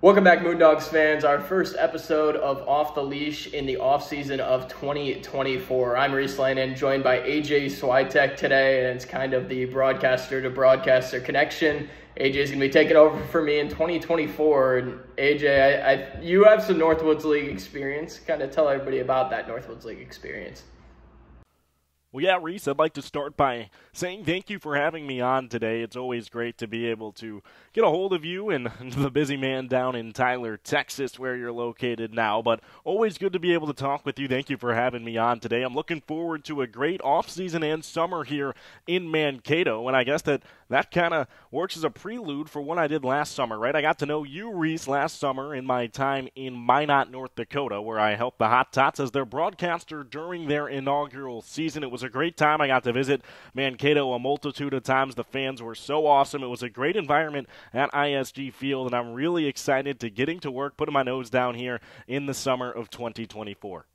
Welcome back, Moondogs fans. Our first episode of Off the Leash in the offseason of 2024. I'm Reese Lannon, joined by AJ Switek today, and it's kind of the broadcaster-to-broadcaster connection. AJ is going to be taking over for me in 2024. And AJ, you have some Northwoods League experience. Kind of tell everybody about that Northwoods League experience. Well, yeah, Reese, I'd like to start by saying thank you for having me on today. It's always great to be able to get a hold of you and the busy man down in Tyler, Texas, where you're located now. But always good to be able to talk with you. Thank you for having me on today. I'm looking forward to a great offseason and summer here in Mankato, and I guess that kind of works as a prelude for what I did last summer, right? I got to know you, Reese, last summer in my time in Minot, North Dakota, where I helped the Hot Tots as their broadcaster during their inaugural season. It was a great time. I got to visit Mankato a multitude of times. The fans were so awesome. It was a great environment at ISG Field, and I'm really excited to getting to work, putting my nose down here in the summer of 2024.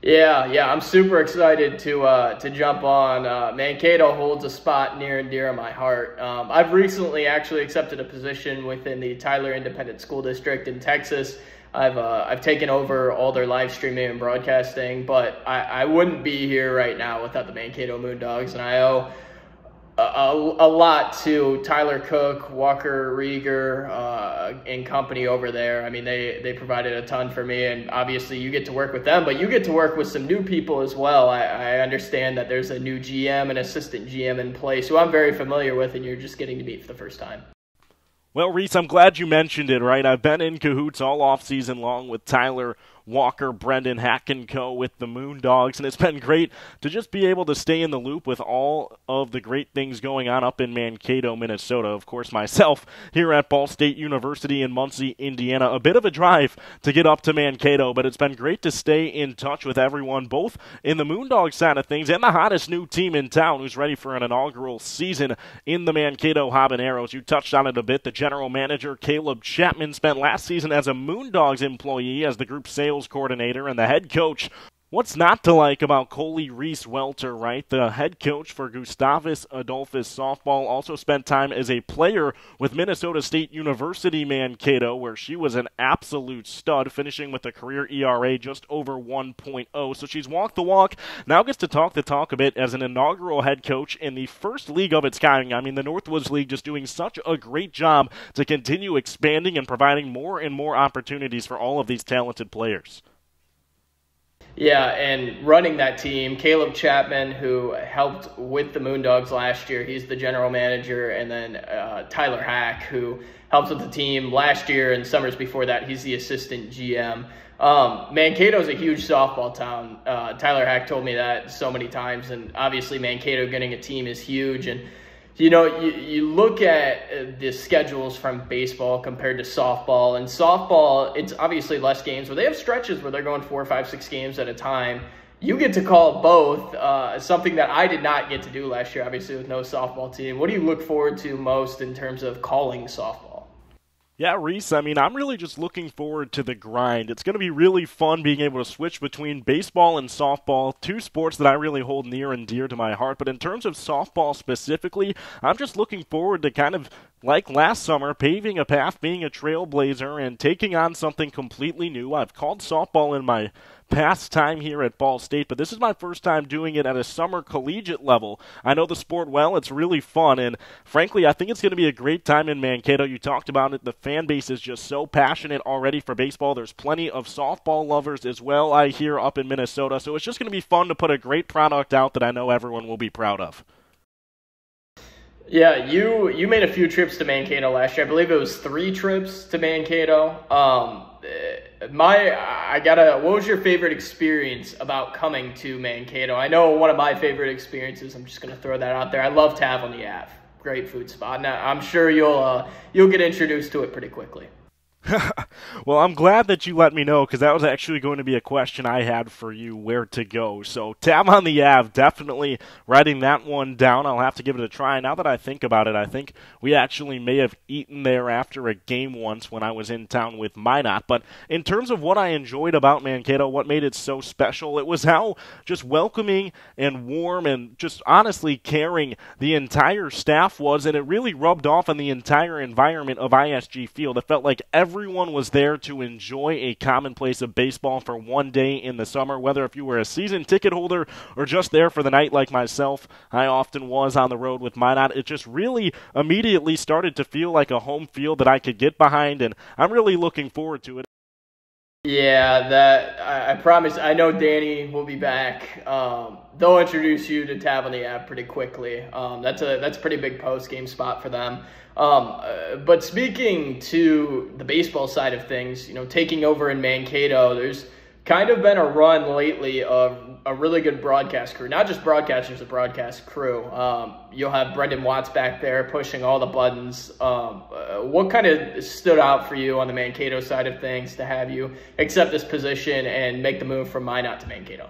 Yeah, I'm super excited to jump on. Mankato holds a spot near and dear to my heart. I've recently actually accepted a position within the Tyler Independent School District in Texas. I've taken over all their live streaming and broadcasting, but I wouldn't be here right now without the Mankato Moondogs, and I owe a lot to Tyler Cook, Walker Rieger, and company over there. I mean, they provided a ton for me, and obviously you get to work with them, but you get to work with some new people as well. I understand that there's a new GM and assistant GM in place who I'm very familiar with, and you're just getting to meet for the first time. Well, Reese, I'm glad you mentioned it, right? I've been in cahoots all off-season long with Tyler, Walker, Brendan, Hack & Co. with the Moondogs, and it's been great to just be able to stay in the loop with all of the great things going on up in Mankato, Minnesota. Of course, myself here at Ball State University in Muncie, Indiana. A bit of a drive to get up to Mankato, but it's been great to stay in touch with everyone, both in the Moondog side of things and the hottest new team in town who's ready for an inaugural season in the Mankato Habaneros. You touched on it a bit. The general manager, Caleb Chapman, spent last season as a Moondogs employee as the group sales coordinator, and the head coach. What's not to like about Coley Reese Welter, right? The head coach for Gustavus Adolphus softball also spent time as a player with Minnesota State University Mankato, where she was an absolute stud, finishing with a career ERA just over 1.0. So she's walked the walk, now gets to talk the talk a bit as an inaugural head coach in the first league of its kind. I mean, the Northwoods League just doing such a great job to continue expanding and providing more and more opportunities for all of these talented players. Yeah, and running that team, Caleb Chapman, who helped with the Moondogs last year, he's the general manager, and then Tyler Hack, who helped with the team last year and summers before that, he's the assistant GM. Mankato's a huge softball town. Tyler Hack told me that so many times, and obviously Mankato getting a team is huge. And you know, you look at the schedules from baseball compared to softball, and softball, it's obviously less games, but they have stretches where they're going 4, 5, 6 games at a time. You get to call both, something that I did not get to do last year, obviously, with no softball team. What do you look forward to most in terms of calling softball? Yeah, Reese, I mean, I'm really just looking forward to the grind. It's going to be really fun being able to switch between baseball and softball, two sports that I really hold near and dear to my heart. But in terms of softball specifically, I'm just looking forward to kind of, like last summer, paving a path, being a trailblazer, and taking on something completely new. I've called softball in my past time here at Ball State, but this is my first time doing it at a summer collegiate level. I know the sport well. It's really fun, and frankly, I think it's going to be a great time in Mankato. You talked about it. The fan base is just so passionate already for baseball. There's plenty of softball lovers as well, I hear, up in Minnesota, so it's just going to be fun to put a great product out that I know everyone will be proud of. Yeah, you made a few trips to Mankato last year. I believe it was 3 trips to Mankato. What was your favorite experience about coming to Mankato? I know one of my favorite experiences, I'm just going to throw that out there. I love Tav on the Ave. Great food spot. Now, I'm sure you'll get introduced to it pretty quickly. Well, I'm glad that you let me know because that was actually going to be a question I had for you, where to go. So, Tab on the Ave, definitely writing that one down. I'll have to give it a try. Now that I think about it, I think we actually may have eaten there after a game once when I was in town with Minot. But in terms of what I enjoyed about Mankato, what made it so special, it was how just welcoming and warm and just honestly caring the entire staff was, and it really rubbed off on the entire environment of ISG Field. It felt like everyone was there to enjoy a commonplace of baseball for one day in the summer, whether if you were a season ticket holder or just there for the night like myself. I often was on the road with Minot. It just really immediately started to feel like a home field that I could get behind, and I'm really looking forward to it. Yeah, I promise. I know Danny will be back. They'll introduce you to Tab on the App pretty quickly. That's a pretty big post game spot for them. But speaking to the baseball side of things, taking over in Mankato, there's kind of been a run lately of a really good broadcast crew. Not just broadcasters, a broadcast crew. You'll have Brendan Watts back there pushing all the buttons. What kind of stood out for you on the Mankato side of things to have you accept this position and make the move from Minot to Mankato?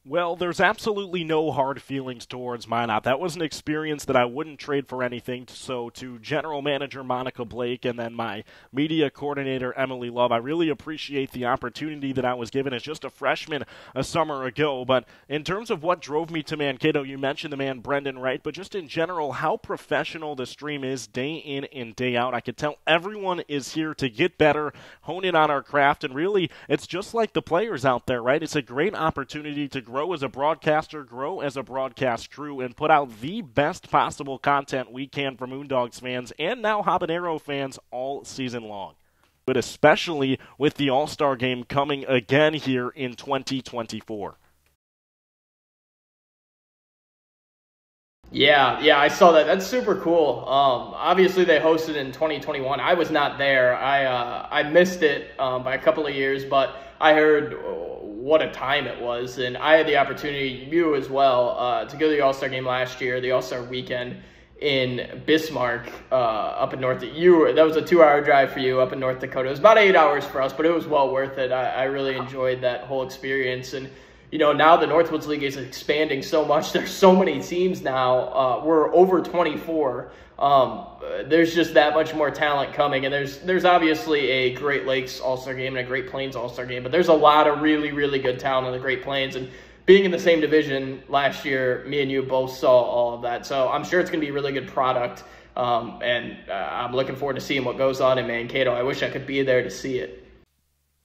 Well, there's absolutely no hard feelings towards Minot. That was an experience that I wouldn't trade for anything. So to General Manager Monica Blake and then my media coordinator Emily Love, I really appreciate the opportunity that I was given as just a freshman a summer ago. But in terms of what drove me to Mankato, you mentioned the man Brendan Wright, but just in general, how professional the stream is day in and day out. I could tell everyone is here to get better, hone in on our craft, and really, it's just like the players out there, right? It's a great opportunity to grow as a broadcaster, grow as a broadcast crew, and put out the best possible content we can for Moondogs fans and now Habanero fans all season long. But especially with the All-Star Game coming again here in 2024. Yeah, I saw that. That's super cool. Obviously they hosted in 2021. I was not there. I missed it by a couple of years, but I heard what a time it was, and I had the opportunity, you as well, to go to the All-Star Game last year, the All-Star Weekend in Bismarck, up in North. That was a 2-hour drive for you up in North Dakota. It was about 8 hours for us, but it was well worth it. I really enjoyed that whole experience, and now the Northwoods League is expanding so much. There's so many teams now. We're over 24. There's just that much more talent coming, and there's obviously a Great Lakes All-Star Game and a Great Plains All-Star Game, but there's a lot of really, really good talent in the Great Plains, and being in the same division last year, me and you both saw all of that, so I'm sure it's going to be a really good product, and I'm looking forward to seeing what goes on in Mankato. I wish I could be there to see it.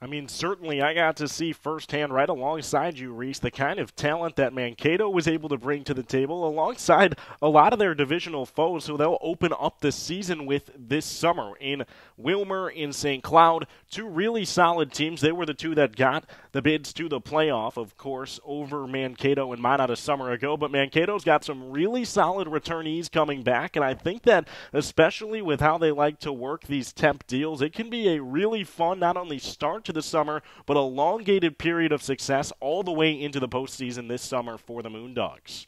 I mean, certainly I got to see firsthand right alongside you, Reese, the kind of talent that Mankato was able to bring to the table alongside a lot of their divisional foes who they'll open up the season with this summer. In Wilmer, in St. Cloud, two really solid teams. They were the two that got the bids to the playoff, of course, over Mankato and Minot a summer ago. But Mankato's got some really solid returnees coming back, and I think that especially with how they like to work these temp deals, it can be a really fun not only start to the summer, but elongated period of success all the way into the postseason this summer for the Moondogs.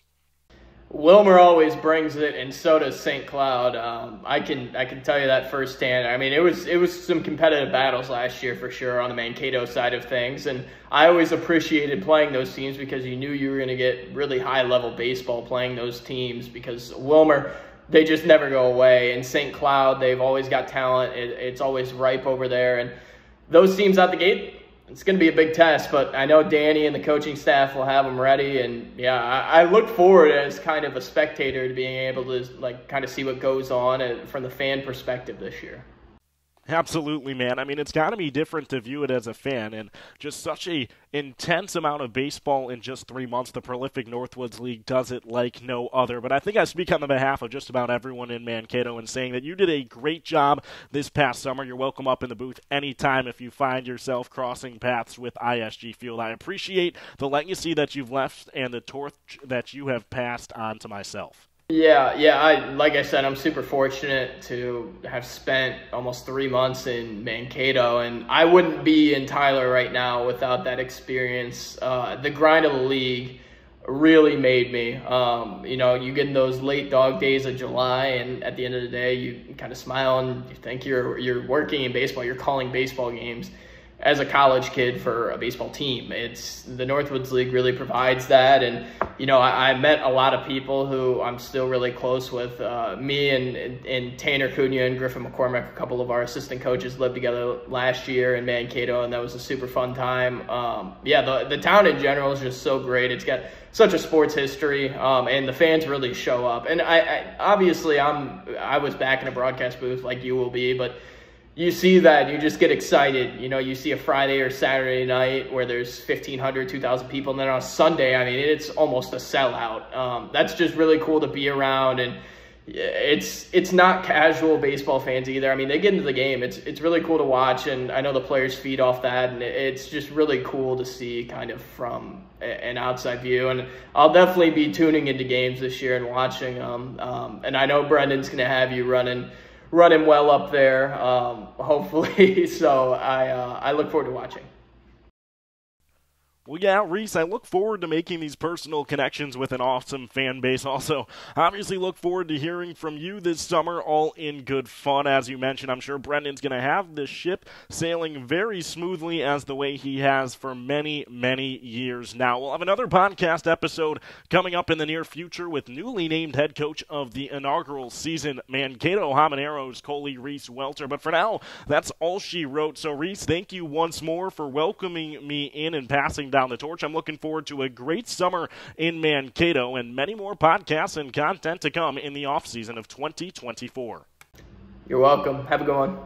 Wilmer always brings it, and so does St. Cloud. I can tell you that firsthand. I mean, it was some competitive battles last year for sure on the Mankato side of things, and I always appreciated playing those teams because you knew you were going to get really high-level baseball playing those teams, because Wilmer, they just never go away. And St. Cloud, they've always got talent. It's always ripe over there, and those teams out the gate, it's going to be a big test, but I know Danny and the coaching staff will have them ready, and yeah, I look forward as kind of a spectator to being able to kind of see what goes on from the fan perspective this year. Absolutely, man. I mean, it's got to be different to view it as a fan, and just such a intense amount of baseball in just 3 months. The prolific Northwoods League does it like no other. But I think I speak on the behalf of just about everyone in Mankato in saying that you did a great job this past summer. You're welcome up in the booth anytime if you find yourself crossing paths with ISG Field. I appreciate the legacy that you've left and the torch that you have passed on to myself. Yeah. Like I said, I'm super fortunate to have spent almost 3 months in Mankato, and I wouldn't be in Tyler right now without that experience. The grind of the league, really made me. You get in those late dog days of July, and at the end of the day, you kind of smile and you think you're working in baseball, you're calling baseball games as a college kid for a baseball team. It's the Northwoods League really provides that. And, I met a lot of people who I'm still really close with. Me and Tanner Cunha and Griffin McCormick, a couple of our assistant coaches, lived together last year in Mankato, and that was a super fun time. The town in general is just so great. It's got such a sports history, and the fans really show up. And I was back in a broadcast booth like you will be, but you see that, you just get excited. You see a Friday or Saturday night where there's 1,500, 2,000 people, and then on a Sunday, it's almost a sellout. That's just really cool to be around, and it's not casual baseball fans either. They get into the game. It's really cool to watch, and I know the players feed off that, and it's just really cool to see kind of from an outside view. And I'll definitely be tuning into games this year and watching them. And I know Brendan's going to have you running well up there, hopefully. So I look forward to watching. Well, yeah, Reese, I look forward to making these personal connections with an awesome fan base. Also, obviously look forward to hearing from you this summer, all in good fun. As you mentioned, I'm sure Brendan's going to have this ship sailing very smoothly as the way he has for many, many years now. We'll have another podcast episode coming up in the near future with newly named head coach of the inaugural season, Mankato Habaneros, Coley Reese Welter. But for now, that's all she wrote. So, Reese, thank you once more for welcoming me in and passing down the torch. I'm looking forward to a great summer in Mankato and many more podcasts and content to come in the off season of 2024. You're welcome. Have a good one.